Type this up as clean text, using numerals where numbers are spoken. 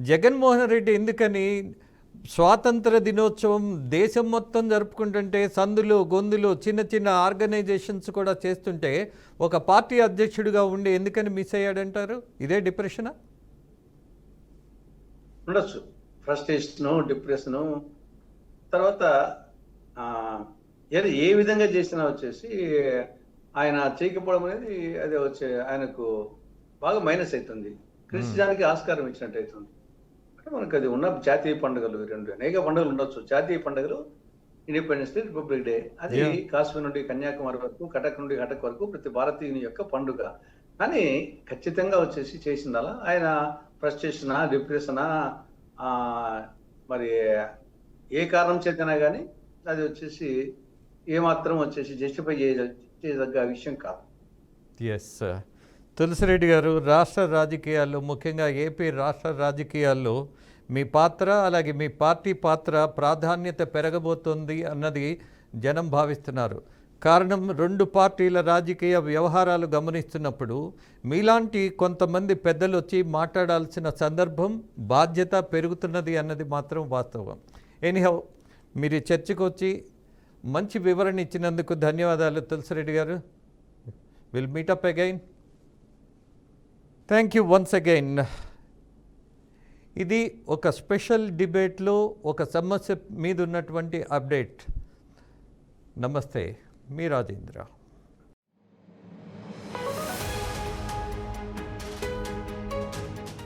జగన్మోహన్ రెడ్డి ఎందుకని స్వాతంత్ర దినోత్సవం దేశం మొత్తం జరుపుకుంటుంటే సందులు గొంతులు చిన్న చిన్న ఆర్గనైజేషన్స్ కూడా చేస్తుంటే ఒక పార్టీ అధ్యక్షుడిగా ఉండి ఎందుకని మిస్ అయ్యాడంటారు? ఇదే డిప్రెషనా? ఉండొచ్చు. Frustration, depression. తర్వాత ఏది ఏ విధంగా చేసినా వచ్చేసి ఆయన చేయకపోవడం అనేది అది వచ్చే ఆయనకు బాగా మైనస్ అవుతుంది. క్రిస్టియానికి ఆస్కారం ఇచ్చినట్టు అవుతుంది. అంటే మనకు అది ఉన్న జాతీయ పండుగలు రెండు అనేక పండుగలు ఉండొచ్చు. జాతీయ పండుగలు ఇండిపెండెన్స్ డే, రిపబ్లిక్ డే. అది కాశ్మీర్ నుండి కన్యాకుమారి వరకు, కటక్ నుండి కటక్ వరకు ప్రతి భారతీయుని యొక్క పండుగ. కానీ ఖచ్చితంగా వచ్చేసి చేసిందలా ఆయన ఫ్రస్ట్రేషనా, డిప్రెషనా, మరి ఏ కారణం చేతనా కానీ అది వచ్చేసి ఏమాత్రం వచ్చేసి జస్టిఫై చేయదగ్గ విషయం కాదు. ఎస్, తులసిరెడ్డి గారు, రాష్ట్ర రాజకీయాల్లో ముఖ్యంగా ఏపీ రాష్ట్ర రాజకీయాల్లో మీ పాత్ర అలాగే మీ పార్టీ పాత్ర ప్రాధాన్యత పెరగబోతోంది అన్నది జనం భావిస్తున్నారు. కారణం రెండు పార్టీల రాజకీయ వ్యవహారాలు గమనిస్తున్నప్పుడు మీలాంటి కొంతమంది పెద్దలు వచ్చి మాట్లాడాల్సిన సందర్భం, బాధ్యత పెరుగుతున్నది అన్నది మాత్రం వాస్తవం. ఎనీహౌ, మీరు చర్చకు వచ్చి మంచి వివరణ ఇచ్చినందుకు ధన్యవాదాలు తులసిరెడ్డి గారు. Will meet up again. Thank you once again. ఇది ఒక స్పెషల్ డిబేట్లో ఒక సమస్య మీద ఉన్నటువంటి అప్డేట్. నమస్తే, మీ రాజేంద్ర.